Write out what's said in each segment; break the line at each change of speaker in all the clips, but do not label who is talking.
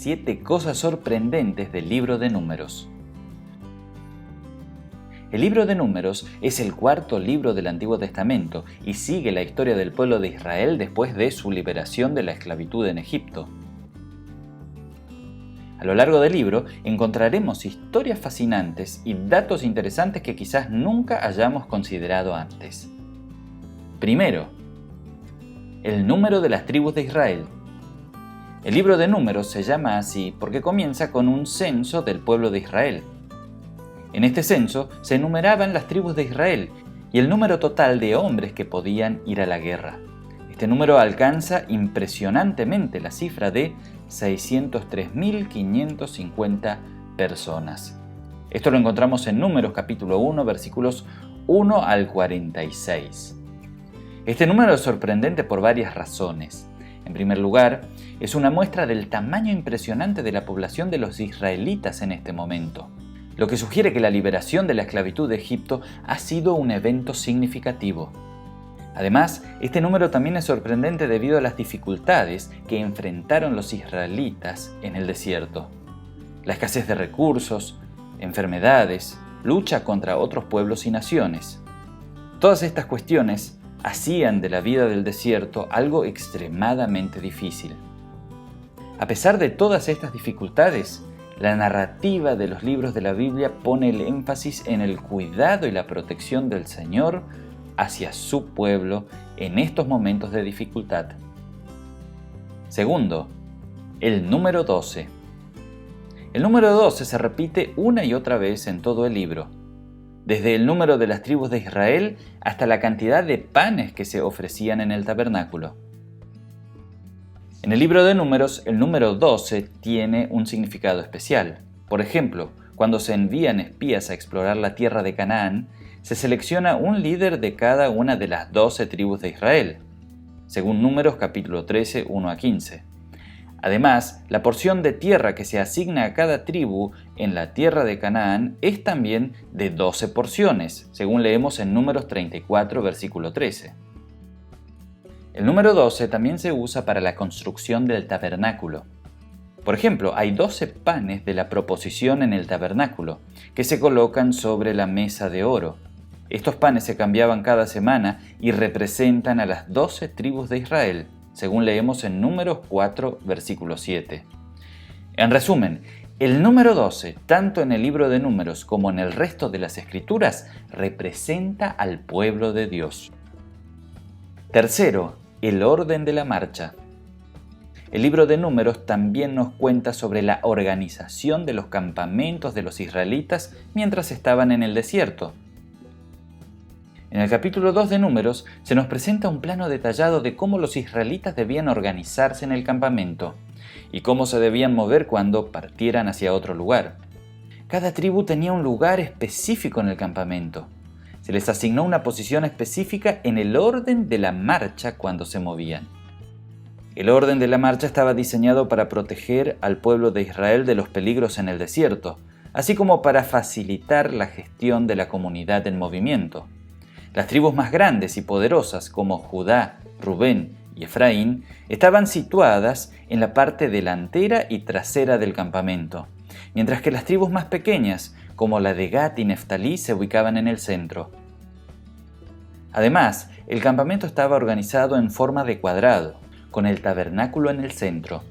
7 cosas sorprendentes del libro de Números. El libro de Números es el cuarto libro del Antiguo Testamento y sigue la historia del pueblo de Israel después de su liberación de la esclavitud en Egipto. A lo largo del libro encontraremos historias fascinantes y datos interesantes que quizás nunca hayamos considerado antes. Primero, el número de las tribus de Israel. El libro de Números se llama así porque comienza con un censo del pueblo de Israel. En este censo se enumeraban las tribus de Israel y el número total de hombres que podían ir a la guerra. Este número alcanza impresionantemente la cifra de 603.550 personas. Esto lo encontramos en Números capítulo 1, versículos 1 al 46. Este número es sorprendente por varias razones. En primer lugar, es una muestra del tamaño impresionante de la población de los israelitas en este momento, lo que sugiere que la liberación de la esclavitud de Egipto ha sido un evento significativo. Además, este número también es sorprendente debido a las dificultades que enfrentaron los israelitas en el desierto. La escasez de recursos, enfermedades, lucha contra otros pueblos y naciones. Todas estas cuestiones hacían de la vida del desierto algo extremadamente difícil. A pesar de todas estas dificultades, la narrativa de los libros de la Biblia pone el énfasis en el cuidado y la protección del Señor hacia su pueblo en estos momentos de dificultad. Segundo, el número 12. El número 12 se repite una y otra vez en todo el libro, desde el número de las tribus de Israel hasta la cantidad de panes que se ofrecían en el tabernáculo. En el libro de Números, el número 12 tiene un significado especial. Por ejemplo, cuando se envían espías a explorar la tierra de Canaán, se selecciona un líder de cada una de las 12 tribus de Israel, según Números capítulo 13, 1 a 15. Además, la porción de tierra que se asigna a cada tribu en la tierra de Canaán es también de 12 porciones, según leemos en Números 34, versículo 13. El número 12 también se usa para la construcción del tabernáculo. Por ejemplo, hay 12 panes de la proposición en el tabernáculo, que se colocan sobre la mesa de oro. Estos panes se cambiaban cada semana y representan a las 12 tribus de Israel, según leemos en Números 4, versículo 7. En resumen, el número 12, tanto en el libro de Números como en el resto de las Escrituras, representa al pueblo de Dios. Tercero, el orden de la marcha. El libro de Números también nos cuenta sobre la organización de los campamentos de los israelitas mientras estaban en el desierto. En el capítulo 2 de Números se nos presenta un plano detallado de cómo los israelitas debían organizarse en el campamento y cómo se debían mover cuando partieran hacia otro lugar. Cada tribu tenía un lugar específico en el campamento. Se les asignó una posición específica en el orden de la marcha cuando se movían. El orden de la marcha estaba diseñado para proteger al pueblo de Israel de los peligros en el desierto, así como para facilitar la gestión de la comunidad en movimiento. Las tribus más grandes y poderosas, como Judá, Rubén y Efraín, estaban situadas en la parte delantera y trasera del campamento, mientras que las tribus más pequeñas, como la de Gad y Neftalí, se ubicaban en el centro. Además, el campamento estaba organizado en forma de cuadrado, con el tabernáculo en el centro.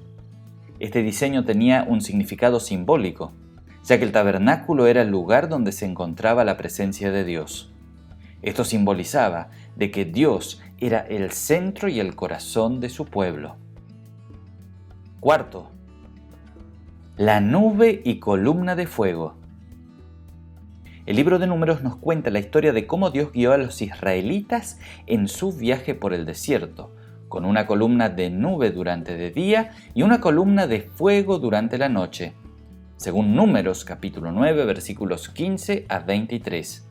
Este diseño tenía un significado simbólico, ya que el tabernáculo era el lugar donde se encontraba la presencia de Dios. Esto simbolizaba de que Dios era el centro y el corazón de su pueblo. Cuarto, la nube y columna de fuego. El libro de Números nos cuenta la historia de cómo Dios guió a los israelitas en su viaje por el desierto, con una columna de nube durante el día y una columna de fuego durante la noche, según Números capítulo 9, versículos 15 a 23.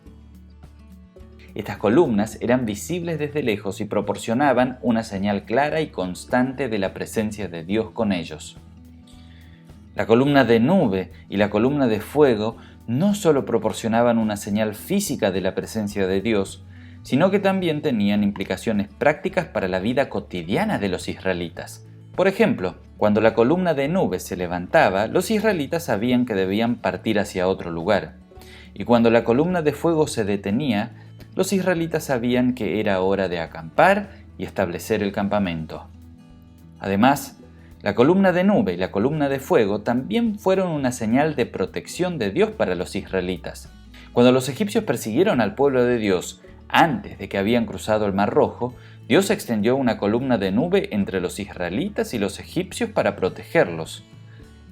Estas columnas eran visibles desde lejos y proporcionaban una señal clara y constante de la presencia de Dios con ellos. La columna de nube y la columna de fuego no solo proporcionaban una señal física de la presencia de Dios, sino que también tenían implicaciones prácticas para la vida cotidiana de los israelitas. Por ejemplo, cuando la columna de nube se levantaba, los israelitas sabían que debían partir hacia otro lugar. Y cuando la columna de fuego se detenía, los israelitas sabían que era hora de acampar y establecer el campamento. Además, la columna de nube y la columna de fuego también fueron una señal de protección de Dios para los israelitas. Cuando los egipcios persiguieron al pueblo de Dios antes de que habían cruzado el Mar Rojo, Dios extendió una columna de nube entre los israelitas y los egipcios para protegerlos.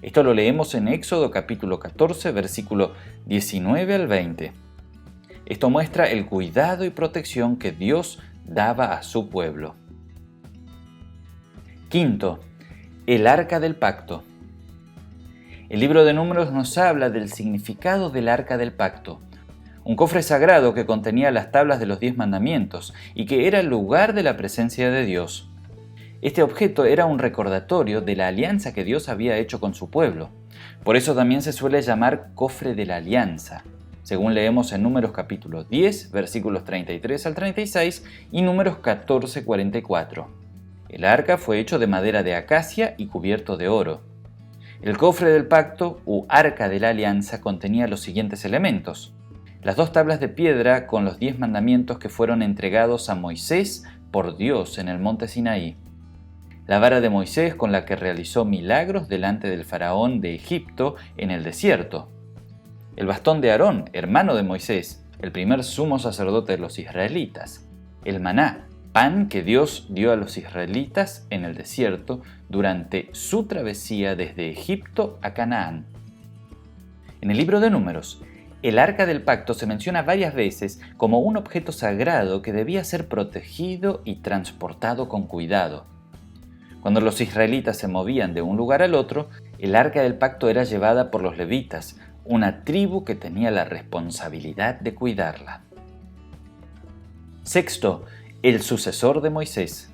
Esto lo leemos en Éxodo capítulo 14, versículo 19 al 20. Esto muestra el cuidado y protección que Dios daba a su pueblo. Quinto, el Arca del Pacto. El libro de Números nos habla del significado del Arca del Pacto, un cofre sagrado que contenía las tablas de los 10 mandamientos y que era el lugar de la presencia de Dios. Este objeto era un recordatorio de la alianza que Dios había hecho con su pueblo. Por eso también se suele llamar cofre de la alianza, según leemos en Números capítulo 10, versículos 33 al 36 y Números 14, 44. El arca fue hecho de madera de acacia y cubierto de oro. El cofre del pacto u arca de la alianza contenía los siguientes elementos: las 2 tablas de piedra con los 10 mandamientos que fueron entregados a Moisés por Dios en el monte Sinaí, la vara de Moisés con la que realizó milagros delante del faraón de Egipto en el desierto, el bastón de Aarón, hermano de Moisés, el primer sumo sacerdote de los israelitas, el maná, pan que Dios dio a los israelitas en el desierto durante su travesía desde Egipto a Canaán. En el libro de Números, el Arca del Pacto se menciona varias veces como un objeto sagrado que debía ser protegido y transportado con cuidado. Cuando los israelitas se movían de un lugar al otro, el Arca del Pacto era llevada por los levitas, una tribu que tenía la responsabilidad de cuidarla. Sexto, el sucesor de Moisés.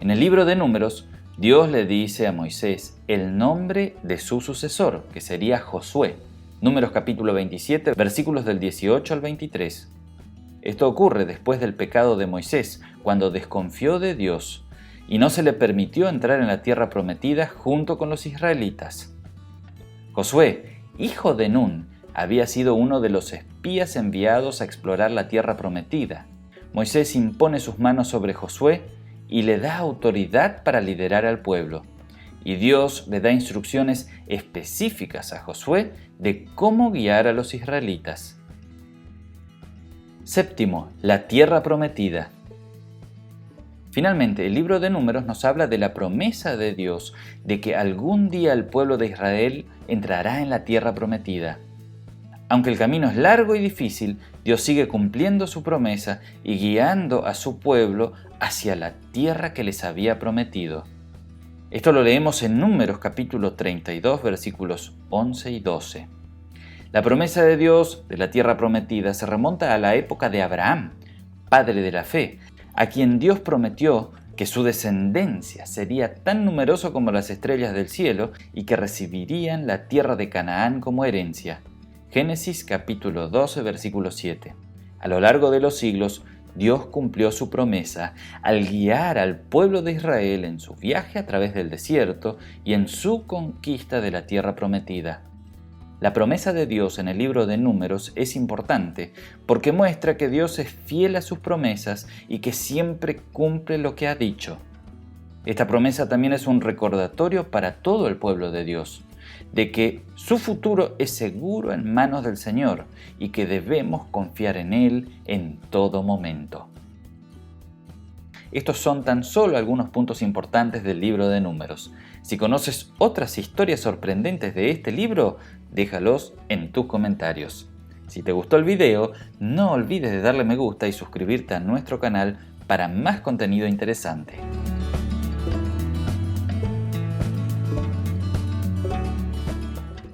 En el libro de Números, Dios le dice a Moisés el nombre de su sucesor, que sería Josué. Números capítulo 27, versículos del 18 al 23. Esto ocurre después del pecado de Moisés, cuando desconfió de Dios y no se le permitió entrar en la tierra prometida junto con los israelitas. Josué, hijo de Nun, había sido uno de los espías enviados a explorar la tierra prometida. Moisés impone sus manos sobre Josué y le da autoridad para liderar al pueblo. Y Dios le da instrucciones específicas a Josué de cómo guiar a los israelitas. Séptimo, la tierra prometida. Finalmente, el libro de Números nos habla de la promesa de Dios de que algún día el pueblo de Israel entrará en la tierra prometida. Aunque el camino es largo y difícil, Dios sigue cumpliendo su promesa y guiando a su pueblo hacia la tierra que les había prometido. Esto lo leemos en Números capítulo 32, versículos 11 y 12. La promesa de Dios de la tierra prometida se remonta a la época de Abraham, padre de la fe, a quien Dios prometió que su descendencia sería tan numerosa como las estrellas del cielo y que recibirían la tierra de Canaán como herencia. Génesis capítulo 12, versículo 7. A lo largo de los siglos, Dios cumplió su promesa al guiar al pueblo de Israel en su viaje a través del desierto y en su conquista de la tierra prometida. La promesa de Dios en el libro de Números es importante porque muestra que Dios es fiel a sus promesas y que siempre cumple lo que ha dicho. Esta promesa también es un recordatorio para todo el pueblo de Dios, de que su futuro es seguro en manos del Señor y que debemos confiar en Él en todo momento. Estos son tan solo algunos puntos importantes del libro de Números. Si conoces otras historias sorprendentes de este libro, déjalos en tus comentarios. Si te gustó el video, no olvides de darle me gusta y suscribirte a nuestro canal para más contenido interesante.